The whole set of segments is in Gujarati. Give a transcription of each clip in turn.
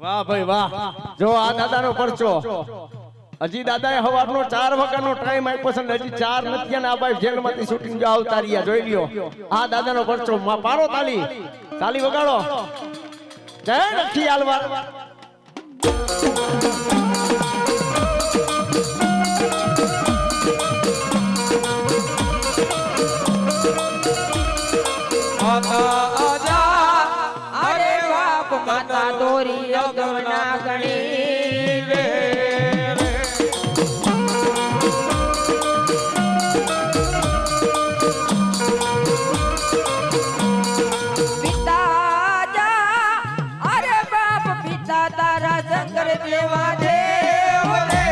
વાહ ભાઈ વાહ, જો આ દાદાનો પરચો હજી દાદાએ હવારનો 4 વાગ્યાનો ટાઈમ આપ્યો છે, હજી 4 નથી અને આ ભાઈ જેલમાંથી શૂટિંગ જો આવતા રહ્યા, જોઈ લ્યો આ દાદાનો પરચો. પાડો તાલી, તાલી વગાડો. જય નખી આલવા. માતા આજા અરે બાપ માતા દોરી અગમના ગણી રે પિતા જા અરે બાપ પિતા તારા શંકર દેવા દેવ રે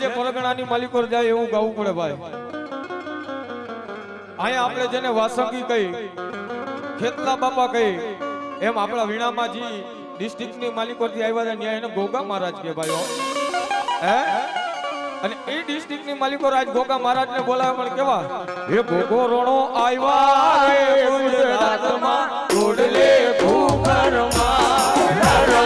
જે પરગણાની માલિકો જાય એવું ગાવું પડે ભાઈ. અહીંયા આપણે જેને વાસંગી કહી, ખેતલા બાપા કહી, એમ આપણા વીણામાજી ડિસ્ટ્રિક્ટની માલિકોથી આવ્યા છે, ન્યાય એને ગોગા મહારાજ કે ભાઈઓ હે. અને એ ડિસ્ટ્રિક્ટની માલિકો આજ ગોગા મહારાજને બોલાવે પણ કેવા, એ ગોગો રોણો આવ્યા રે ગુજરાતમાં રોડલે ભૂખરમાં રાજા.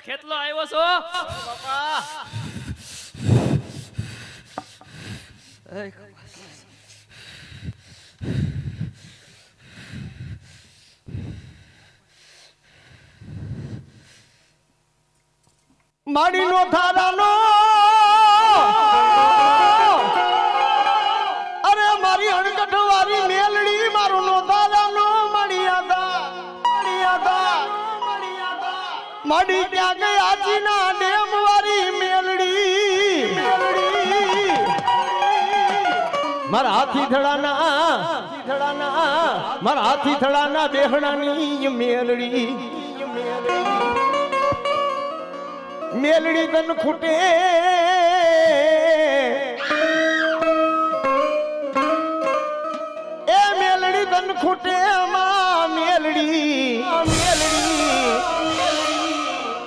ખેતલો આવ્યો છો બાપા. માડીનો થારાનો અરે મારી અણકઠ વાળી મેલડી મારો નો થારાનો માડી ત્યાં ગઈ આજીના ડેમ વાળી મેલડી મારા હાથી થડાના બેહણાની મેલડી તન ખૂટે એ મેલડી તન ખૂટે મેલડી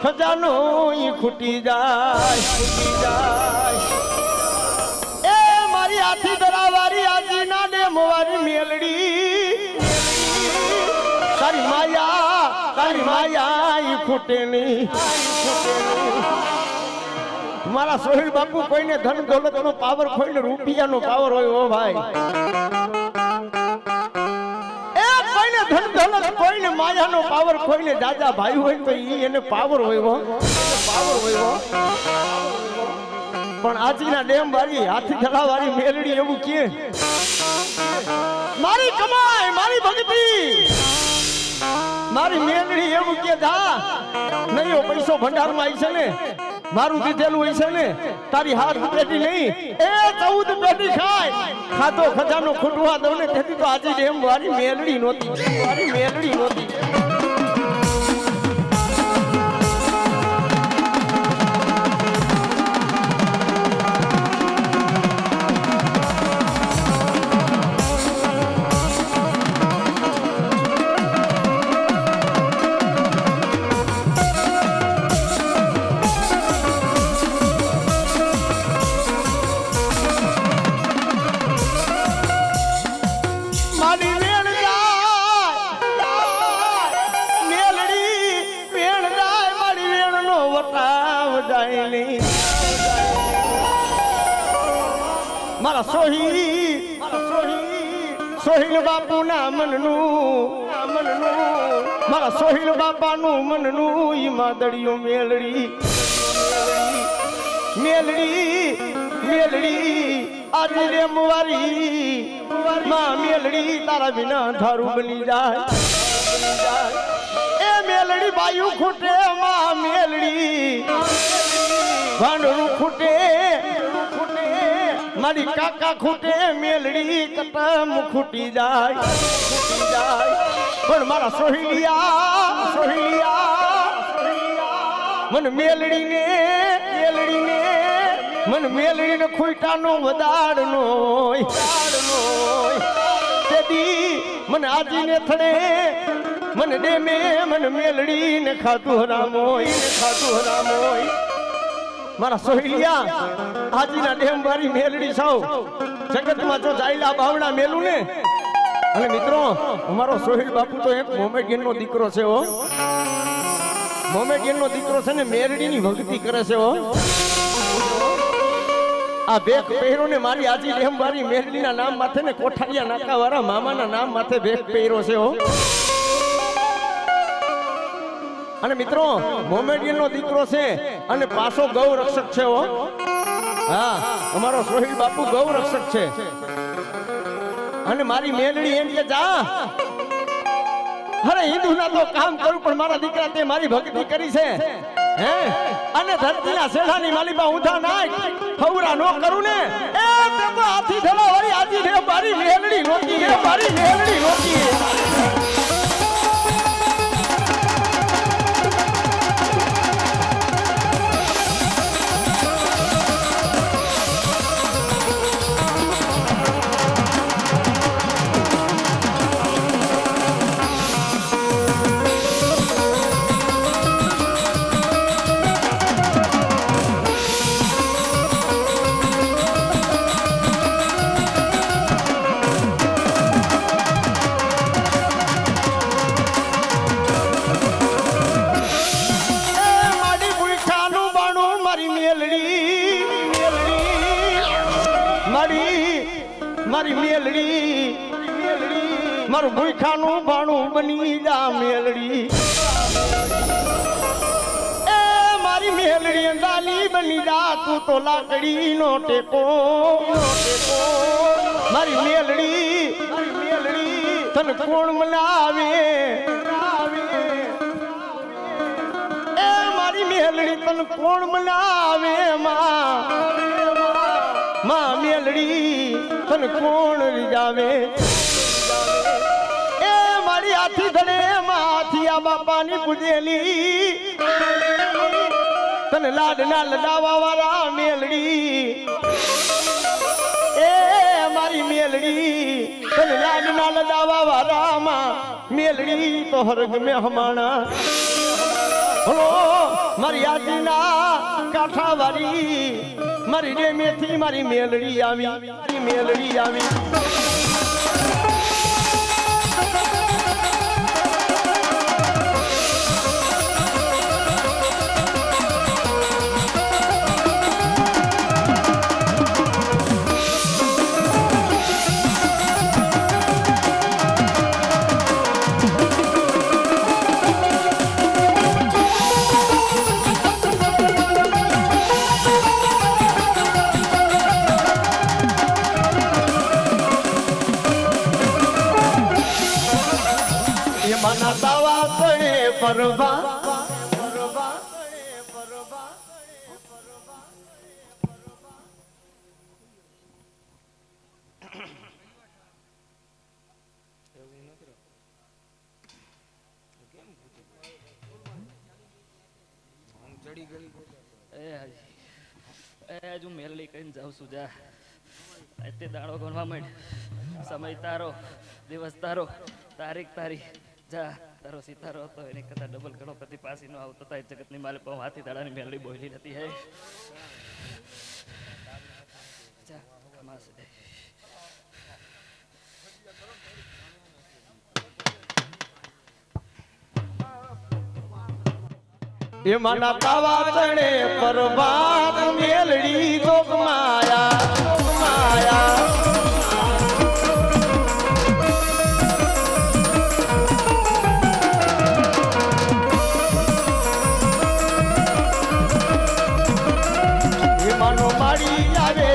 ખજાનો ખૂટી જાય આથી દરાવારી આજીના ડેમ વારી મેલડી તારી માયા ઈ ખૂટે નહીં મારા સોહિલ બાપુ કોઈને ધન દોલત નો પાવર કોઈને રૂપિયાનો પાવર હોય ઓ ભાઈ એ કોઈને ધન દોલત કોઈને માયાનો પાવર કોઈને દાદા ભાઈ હોય તો ઈ એને પાવર હોય હો પાવર હોય હો પણ આજના ડેમ વાળી હાથી ધડા વાળી મેલડી એવું કે મારી કમાઈ મારી ભક્તિ મારી મેલડી એવું કે દા નહીઓ પૈસો ભંડારમાં આવી છે ને મારું દીધેલું હોય છે ને તારી હાથ પેટી નહીં એ 14 પેટી ખાય ખાધો ખજાનો ખૂટવા દઉં ને તેથી તો આજે ડેમ વાળી મેલડી નહોતી મારી મેલડી નહોતી મારા સોહિલ બાપુ ના મનનું મારા સોહિલ બાપાનું મનનું ઈ માદડીઓ મેલડી આજે રેમ વારી માં મેલડી તારા વિના ધારું બની જાય એ મેલડી બાયુ ખૂટે માં મેલડી ભાંડરું ખૂટે મારી કાકા ખૂટે મેલડી કતમ ખૂટી જાય પણ મારા સોહિલિયા મન મેલડીને ખૂટાનો વધારનો તેદી મન આજીને થડે મન ડેમે મન મેલડીને ખાતું હરામોય મારા સોહિલિયા હાજીના ડેમ વાળી મેલડી સૌ જગતમાં જો જાયલા બાવડા મેલું ને અને મિત્રો અમારો સોહિલ બાપુ તો એક મોમેડિયન નો દીકરો છે હો મોમેડિયન નો દીકરો છે ને મેલડીની ભક્તિ કરે છે હો આ બેક પહેરો ને મારી આજી ડેમ વાળી મેલડીના નામ માથે ને કોઠારિયા નાકા વાળા મામાના નામ માથે બેક પહેરો છે હો અને મિત્રો મોમેડિયન નો દીકરો છે અને પાછો ગૌ રક્ષક છે હો હા અમારો સોહિલ બાપુ ગૌ રક્ષક છે અને મારી મેલડી એમ કે જા અરે હિન્દુ ના તો કામ કરું પણ મારા દીકરા તે મારી ભક્તિ કરી છે હે અને ધરતીના શેઠાની માલીબા ઊંધા નાખ હવરા નો કરું ને એ તે તો હાથી ધલા વાળી આજી રે મારી મેલડી નોતી મારી મેલડી મારું ભૂખાનું ભાણું બની જા મેલડી એ મારી મેલડી અંદાલી બની જા તું તો લાકડી નો ટેકો મારી મેલડી તને કોણ મનાવે એ મારી મેલડી તને કોણ મનાવે માં મેલડી તને કોણ રીજાવે એ મારી હાથી ધડે માથિયા બાપાની પૂજેલી તને લાડના લડાવા વાળા મેલડી એ મારી મેલડી તને લાડના લડાવા વાળા માં મેલડી તો હરગ મેં હમાણા હલો મારી યાદીના કાંઠાવાળી મારી રેમેથી મારી મેલડી આવી મારી મેલડી આવી મના દાવા પડે પરવા હજુ મેલડી કહીને જાઉં છું જા તે દાડો ગણવા માંડ સમય તારો દિવસ તારો તારીખ તારી જા તારો સિતારો હતો એની કરતા ડબલ ગણપતિ પાસી નો આવતો થાય જગતની માલે પણ હાથી દાડાની મેલડી બોલી નથી હે જા કમાશે એ મના દાવા ચણે પરવાત મેલડી જોગ માયા એ માનો માડી આવે